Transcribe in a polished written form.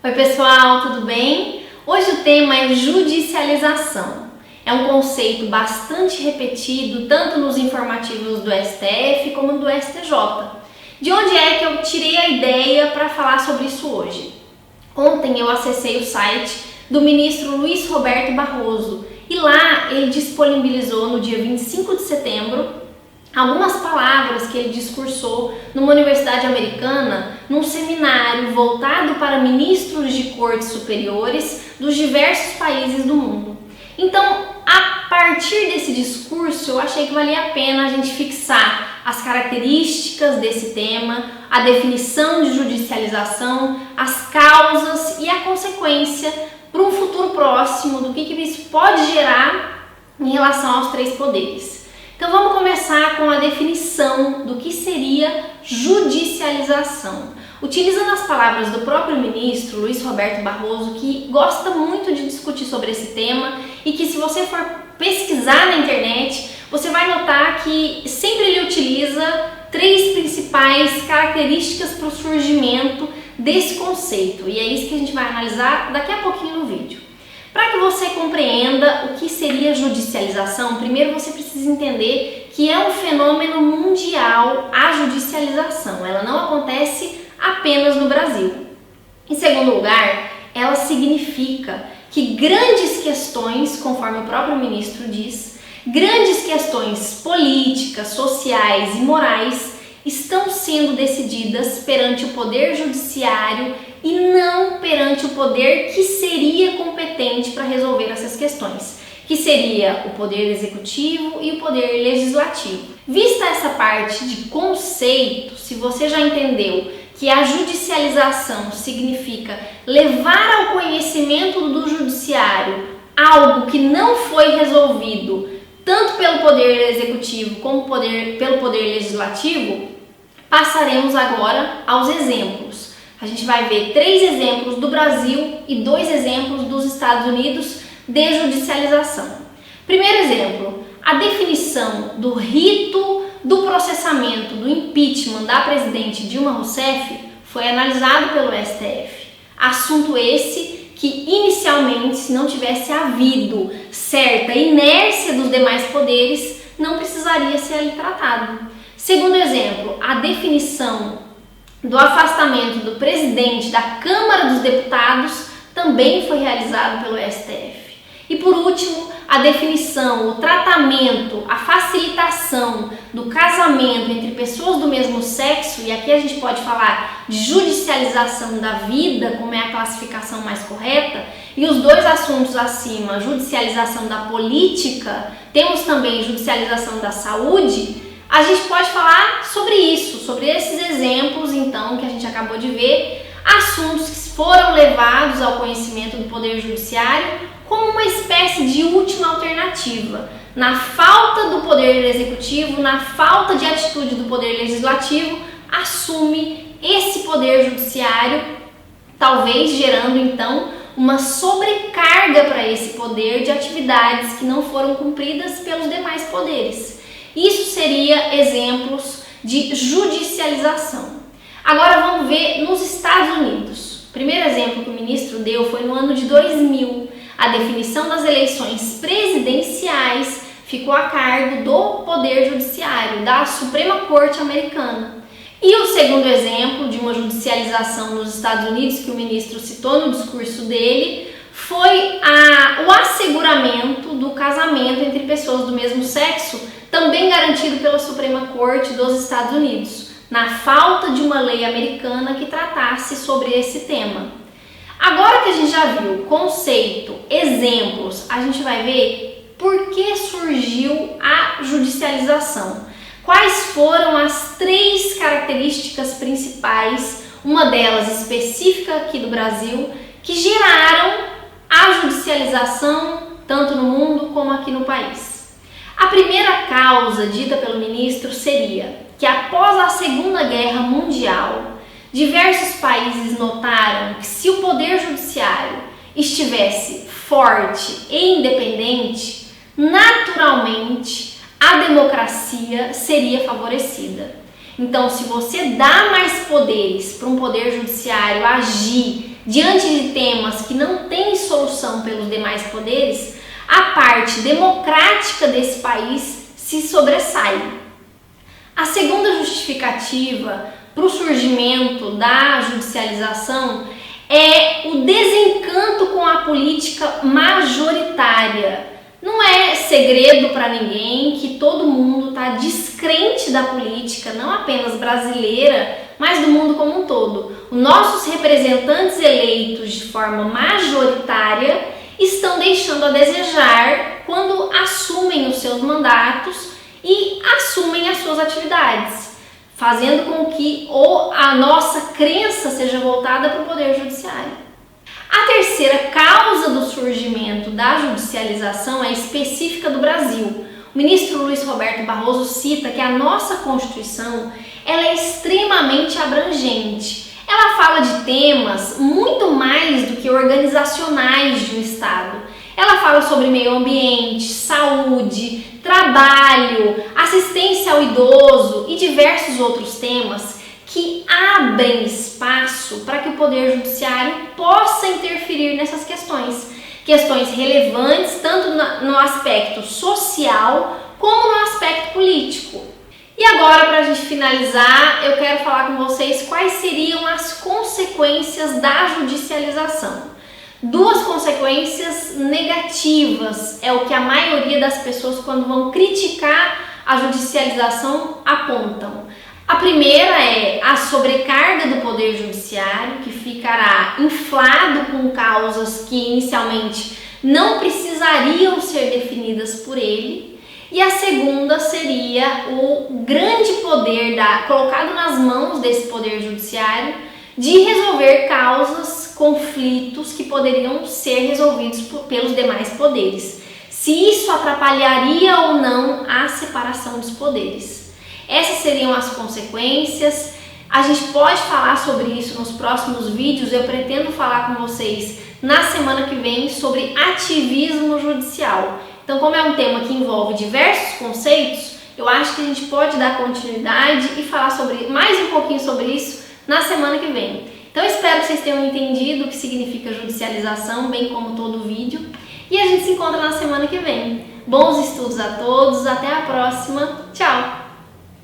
Oi pessoal, tudo bem? Hoje o tema é judicialização. É um conceito bastante repetido tanto nos informativos do STF como do STJ. De onde é que eu tirei a ideia para falar sobre isso hoje? Ontem eu acessei o site do ministro Luiz Roberto Barroso e lá ele disponibilizou no dia 25 de setembro algumas palavras que ele discursou numa universidade americana, num seminário voltado para ministros de cortes superiores dos diversos países do mundo. Então, a partir desse discurso, eu achei que valia a pena a gente fixar as características desse tema, a definição de judicialização, as causas e a consequência para um futuro próximo do que isso pode gerar em relação aos três poderes. Então vamos começar com a definição do que seria judicialização. Utilizando as palavras do próprio ministro Luiz Roberto Barroso, que gosta muito de discutir sobre esse tema e que se você for pesquisar na internet, você vai notar que sempre ele utiliza três principais características para o surgimento desse conceito. E é isso que a gente vai analisar daqui a pouquinho no vídeo. Para que você compreenda o que seria judicialização, primeiro você precisa entender que é um fenômeno mundial a judicialização. Ela não acontece apenas no Brasil. Em segundo lugar, ela significa que grandes questões, conforme o próprio ministro diz, grandes questões políticas, sociais e morais estão sendo decididas perante o Poder Judiciário e não perante o poder que seria competente para resolver essas questões, que seria o Poder Executivo e o Poder Legislativo. Vista essa parte de conceito, se você já entendeu que a judicialização significa levar ao conhecimento do Judiciário algo que não foi resolvido tanto pelo Poder Executivo como pelo Poder Legislativo, passaremos agora aos exemplos. A gente vai ver 3 exemplos do Brasil e 2 exemplos dos Estados Unidos de judicialização. Primeiro exemplo, a definição do rito do processamento do impeachment da presidente Dilma Rousseff foi analisado pelo STF. Assunto esse que inicialmente, se não tivesse havido certa inércia dos demais poderes, não precisaria ser ali tratado. Segundo exemplo, a definição do afastamento do presidente da Câmara dos Deputados também foi realizado pelo STF. E por último, a definição, o tratamento, a facilitação do casamento entre pessoas do mesmo sexo, e aqui a gente pode falar de judicialização da vida, como é a classificação mais correta, e os dois assuntos acima, judicialização da política, temos também judicialização da saúde. A gente pode falar sobre isso, sobre esses exemplos, então, que a gente acabou de ver, assuntos que foram levados ao conhecimento do Poder Judiciário como uma espécie de última alternativa. Na falta do Poder Executivo, na falta de atitude do Poder Legislativo, assume esse Poder Judiciário, talvez gerando, então, uma sobrecarga para esse poder de atividades que não foram cumpridas pelos demais poderes. Isso seria exemplos de judicialização. Agora vamos ver nos Estados Unidos. O primeiro exemplo que o ministro deu foi no ano de 2000. A definição das eleições presidenciais ficou a cargo do Poder Judiciário, da Suprema Corte Americana. E o segundo exemplo de uma judicialização nos Estados Unidos, que o ministro citou no discurso dele, foi o asseguramento do casamento entre pessoas do mesmo sexo, também garantido pela Suprema Corte dos Estados Unidos, na falta de uma lei americana que tratasse sobre esse tema. Agora que a gente já viu conceito, exemplos, a gente vai ver por que surgiu a judicialização. Quais foram as 3 características principais, uma delas específica aqui do Brasil, que geraram a judicialização tanto no mundo como aqui no país. A primeira causa dita pelo ministro seria que após a Segunda Guerra Mundial, diversos países notaram que se o Poder Judiciário estivesse forte e independente, naturalmente a democracia seria favorecida. Então, se você dá mais poderes para um Poder Judiciário agir diante de temas que não têm solução pelos demais poderes, a parte democrática desse país se sobressai. A segunda justificativa para o surgimento da judicialização é o desencanto com a política majoritária. Não é segredo para ninguém que todo mundo está descrente da política, não apenas brasileira, mas do mundo como um todo. Os nossos representantes eleitos de forma majoritária estão deixando a desejar quando assumem os seus mandatos e assumem as suas atividades, fazendo com que a nossa crença seja voltada para o Poder Judiciário. A terceira causa do surgimento da judicialização é específica do Brasil. O ministro Luiz Roberto Barroso cita que a nossa Constituição ela é extremamente abrangente. Ela fala de temas muito mais do que organizacionais de um Estado. Ela fala sobre meio ambiente, saúde, trabalho, assistência ao idoso e diversos outros temas que abrem espaço para que o Poder Judiciário possa interferir nessas questões relevantes tanto no aspecto social como no aspecto político. E agora, para a gente finalizar, eu quero falar com vocês quais seriam as consequências da judicialização. Duas consequências negativas é o que a maioria das pessoas, quando vão criticar a judicialização, apontam. A primeira é a sobrecarga do Poder Judiciário, que ficará inflado com causas que inicialmente não precisariam ser definidas por ele. E a segunda seria o grande poder colocado nas mãos desse Poder Judiciário de resolver causas, conflitos que poderiam ser resolvidos pelos demais poderes. Se isso atrapalharia ou não a separação dos poderes. Essas seriam as consequências. A gente pode falar sobre isso nos próximos vídeos. Eu pretendo falar com vocês na semana que vem sobre ativismo judicial. Então, como é um tema que envolve diversos conceitos, eu acho que a gente pode dar continuidade e falar mais um pouquinho sobre isso na semana que vem. Então, espero que vocês tenham entendido o que significa judicialização, bem como todo o vídeo. E a gente se encontra na semana que vem. Bons estudos a todos, até a próxima. Tchau!